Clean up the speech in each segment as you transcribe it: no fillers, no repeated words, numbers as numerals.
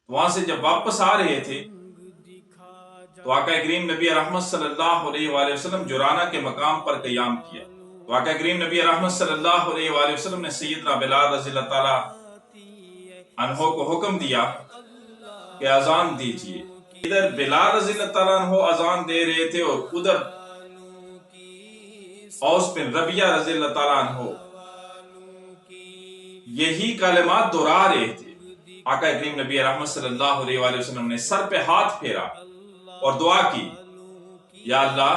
وہاں سے جب واپس آ رہے تھے تو آقا کریم نبی رحمت صلی اللہ علیہ وآلہ وسلم جرانہ کے مقام پر قیام کیا. تو آقا کریم نبی رحمت صلی اللہ علیہ وآلہ وسلم نے سیدنا بلال رضی اللہ تعالیٰ عنہ کو حکم دیا کہ اذان دیجئے. ادھر بلال رضی اللہ تعالیٰ عنہ اذان دے رہے تھے اور ادھر اوس بن ربیعہ رضی اللہ تعالیٰ عنہ یہی کلمات دہرا رہے تھے. آقا کریم نبی رحمت صلی اللہ علیہ وآلہ وسلم نے سر پہ ہاتھ پھیرا اور دعا کی، یا اللہ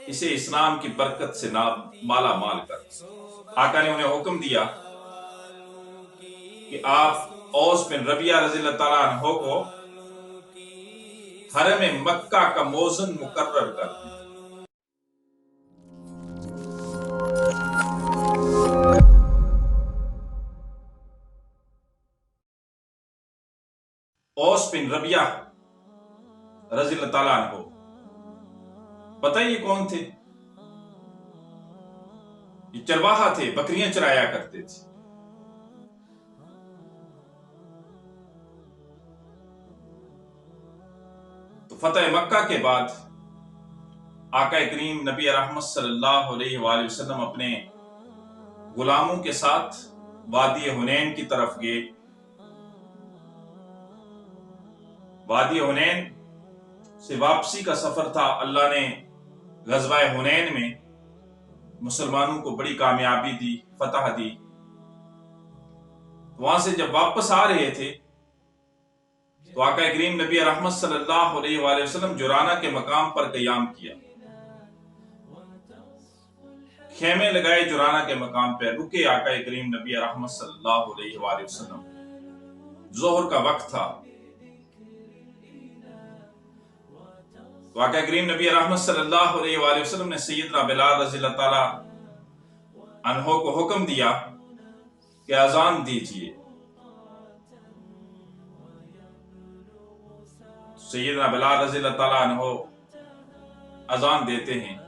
اسے اسلام کی برکت سے مالا مال کر. آقا نے انہیں حکم دیا کہ آپ اوس بن ربیعہ رضی اللہ تعالیٰ عنہ کو حرم مکہ کا موزن مقرر کر دیں. اوس بن ربیعہ رضی اللہ تعالیٰ عنہ، پتہ یہ کون تھے؟ یہ چرواہا تھے، بکریاں چرایا کرتے تھے. تو فتح مکہ کے بعد آقا کریم نبی رحمت صلی اللہ علیہ وآلہ وسلم اپنے غلاموں کے ساتھ وادی حنین کی طرف گئے. وادی حنین سے واپسی کا سفر تھا. اللہ نے غزوہ حنین میں مسلمانوں کو بڑی کامیابی دی، فتح دی. وہاں سے جب واپس آ رہے تھے تو آقا کریم نبی رحمت صلی اللہ علیہ وآلہ وسلم جرانہ کے مقام پر قیام کیا. خیمے لگائے جرانہ کے مقام پہ، رکے آقا کریم نبی رحمت صلی اللہ علیہ وآلہ وسلم. ظہر کا وقت تھا. تو آقا کریم نبی رحمت صلی اللہ علیہ وآلہ وسلم نے سیدنا بلال رضی اللہ تعالیٰ عنہ کو حکم دیا کہ اذان دیجئے. سیدنا بلال رضی اللہ تعالیٰ عنہ اذان دیتے ہیں.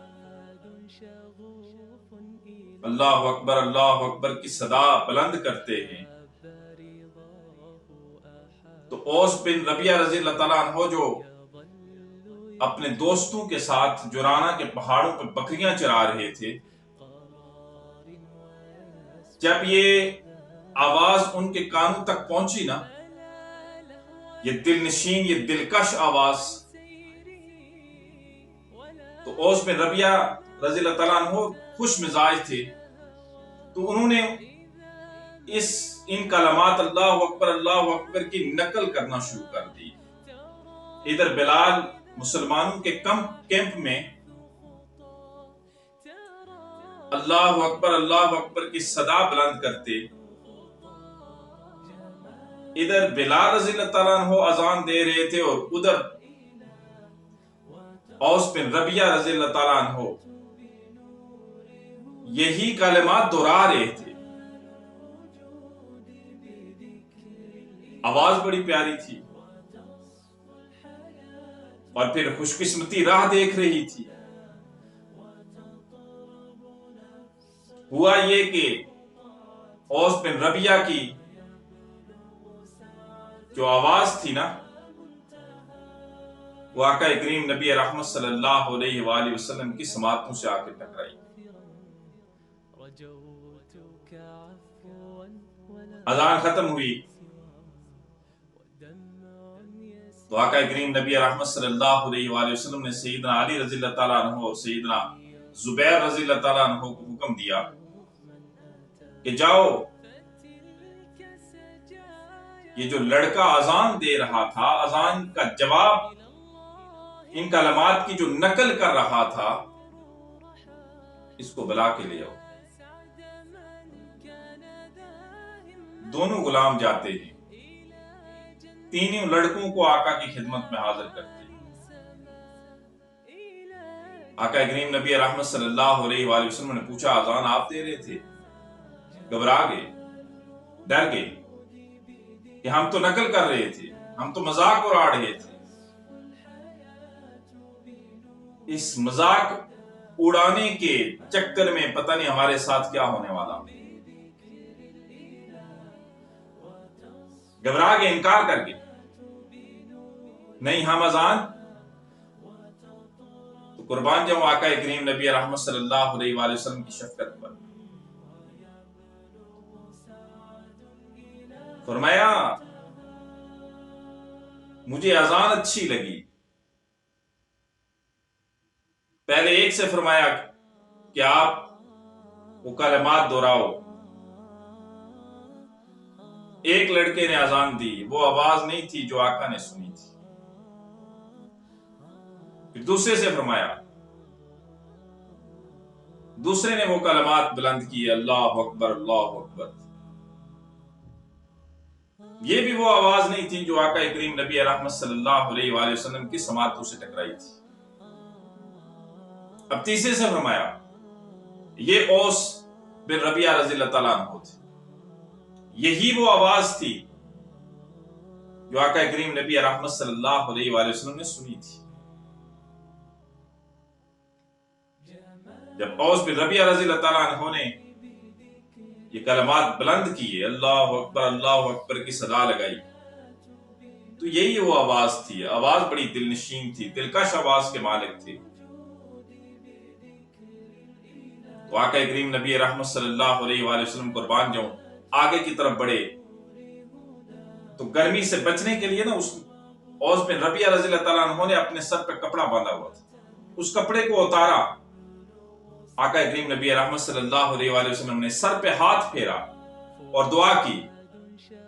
اللہ اکبر کی صدا بلند کرتے ہیں. تو اوس بن ربیعہ رضی اللہ تعالیٰ عنہ جو اپنے دوستوں کے ساتھ جرانہ کے پہاڑوں پہ بکریاں چرا رہے تھے، جب یہ آواز ان کے کانوں تک پہنچی نا، یہ دل نشین، یہ دلکش آواز، تو اوس بن ربیعہ رضی اللہ تعالیٰ عنہ خوش مزاج تھے. تو انہوں نے ان کلمات اللہ اکبر کی نقل کرنا شروع کر دی. ادھر بلال مسلمانوں کے کیمپ میں اللہ اکبر کی صدا بلند کرتے. ادھر بلال رضی اللہ تعالیٰ عنہ اذان دے رہے تھے اور ادھر اوس بن ربیعہ رضی اللہ تعالیٰ عنہ یہی کلمات دہرا رہے تھے. آواز بڑی پیاری تھی اور پھر خوش قسمتی راہ دیکھ رہی تھی. ہوا یہ کہ اوس بن ربیعہ کی جو آواز تھی نا، وہ آقا کریم نبی رحمت صلی اللہ علیہ وآلہ وسلم کی سماعتوں سے آ کے ٹکرائی. اذان ختم ہوئی تو آقا کریم نبی رحمت صلی اللہ علیہ وآلہ وسلم نے سیدنا علی رضی اللہ تعالیٰ عنہ اور سیدنا زبیر رضی اللہ تعالیٰ عنہ کو حکم دیا کہ جاؤ، یہ جو لڑکا اذان دے رہا تھا، اذان کا جواب ان کلمات کی جو نقل کر رہا تھا، اس کو بلا کے لے آؤ. دونوں غلام جاتے ہیں، تینوں لڑکوں کو آقا کی خدمت میں حاضر کرتے ہیں. آقا کریم نبی رحمت صلی اللہ علیہ وآلہ وسلم نے پوچھا، اذان آپ دے رہے تھے؟ گھبرا گئے، ڈر گئے کہ ہم تو نقل کر رہے تھے، ہم تو مذاق اڑا رہے تھے. اس مذاق اڑانے کے چکر میں پتہ نہیں ہمارے ساتھ کیا ہونے والا. گھبرا کے انکار کر کے نہیں ہم اذان. تو قربان جاؤں آقا کریم نبی رحمت صلی اللہ علیہ وآلہ وسلم کی شفقت پر. فرمایا مجھے اذان اچھی لگی. پہلے ایک سے فرمایا کہ آپ وہ کلمات دہراؤ. ایک لڑکے نے اذان دی، وہ آواز نہیں تھی جو آقا نے سنی تھی. پھر دوسرے سے فرمایا، دوسرے نے وہ کلمات بلند کی، اللہ اکبر اللہ اکبر. یہ بھی وہ آواز نہیں تھی جو آقا کریم نبی رحمت صلی اللہ علیہ وآلہ وسلم کی سماعتوں سے ٹکرائی تھی. اب تیسرے سے فرمایا، یہ اوس بن ربیعہ رضی اللہ تعالیٰ عنہ تھے. یہی وہ آواز تھی جو آقا کریم نبی رحمت صلی اللہ علیہ وآلہ وسلم نے سنی تھی. جب اوس بن ربیعہ رضی اللہ تعالیٰ عنہ نے یہ کلمات بلند کیے، اللہ اکبر کی صدا لگائی، تو یہی وہ آواز تھی. آواز بڑی دل نشین تھی، دلکش آواز کے مالک تھے. تو آقا کریم نبی رحمت صلی اللہ علیہ وآلہ وسلم قربان جاؤں آگے کی طرف بڑھے تو گرمی سے بچنے کے لیے نا اس اوس بن ربیعہ رضی اللہ تعالیٰ عنہ نے اپنے سر پہ کپڑا باندھا ہوا تھا، اس کپڑے کو اتارا. آقا کریم نبی رحمت صلی اللہ علیہ وآلہ وسلم نے سر پہ ہاتھ پھیرا اور دعا کی،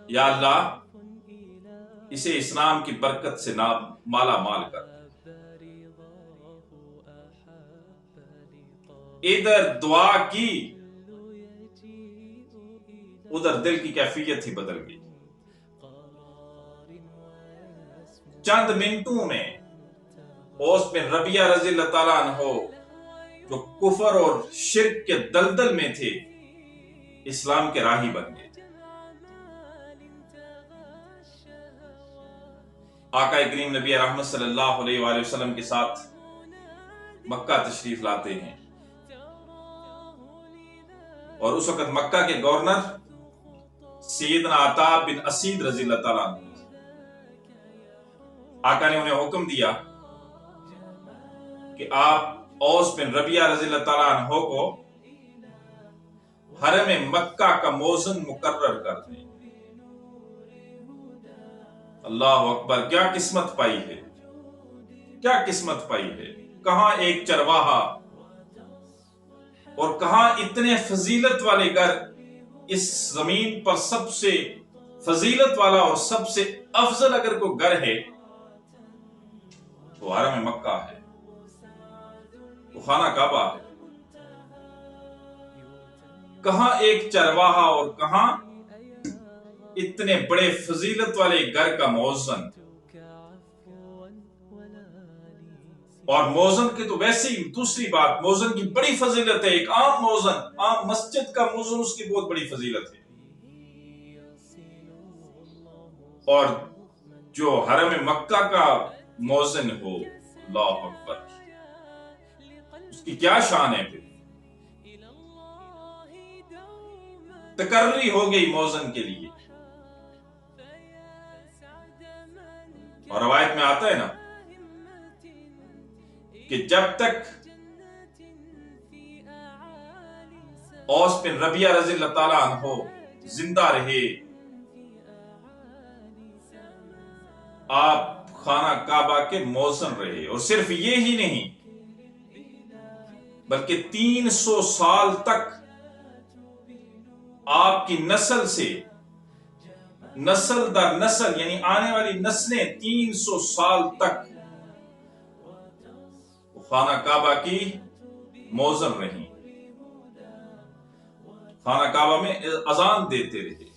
یا اللہ اسے اسلام کی برکت سے مالا مال کر. ادھر دعا کی، ادھر دل کی کیفیت ہی بدل گئی. چند منٹوں میں اوس بن ربیعہ رضی اللہ تعالیٰ عنہ جو کفر اور شرک کے دلدل میں تھے، اسلام کے راہی بن گئے. آقا کریم نبی رحمت صلی اللہ علیہ وآلہ وسلم کے ساتھ مکہ تشریف لاتے ہیں، اور اس وقت مکہ کے گورنر سیدنا عطا بن اسید رضی اللہ تعالیٰ عنہ. آقا نے انہیں حکم دیا کہ آپ اوس بن ربیعہ رضی اللہ تعالیٰ عنہ کو حرم مکہ کا موزن مقرر کر دیں. اللہ اکبر، کیا قسمت پائی ہے، کیا قسمت پائی ہے. کہاں ایک چرواہا اور کہاں اتنے فضیلت والے گھر. اس زمین پر سب سے فضیلت والا اور سب سے افضل اگر کوئی گھر ہے تو حرم مکہ ہے، وہ خانہ کعبہ ہے. کہاں ایک چرواہا اور کہاں اتنے بڑے فضیلت والے گھر کا موزن. اور موزن کی تو ویسے ہی دوسری بات، موزن کی بڑی فضیلت ہے. ایک عام موزن، عام مسجد کا موزن، اس کی بہت بڑی فضیلت ہے. اور جو حرم مکہ کا موزن ہو، اللہ اکبر، اس کی کیا شان ہے. پھر تقرری ہو گئی موزن کے لیے. اور روایت میں آتا ہے نا کہ جب تک اوس بن ربیعہ رضی اللہ تعالیٰ عنہ زندہ رہے، آپ خانہ کعبہ کے موزن رہے. اور صرف یہ ہی نہیں بلکہ 300 سال تک آپ کی نسل سے نسل در نسل، یعنی آنے والی نسلیں 300 سال تک خانہ کعبہ کی موزن رہیں، خانہ کعبہ میں اذان دیتے رہے.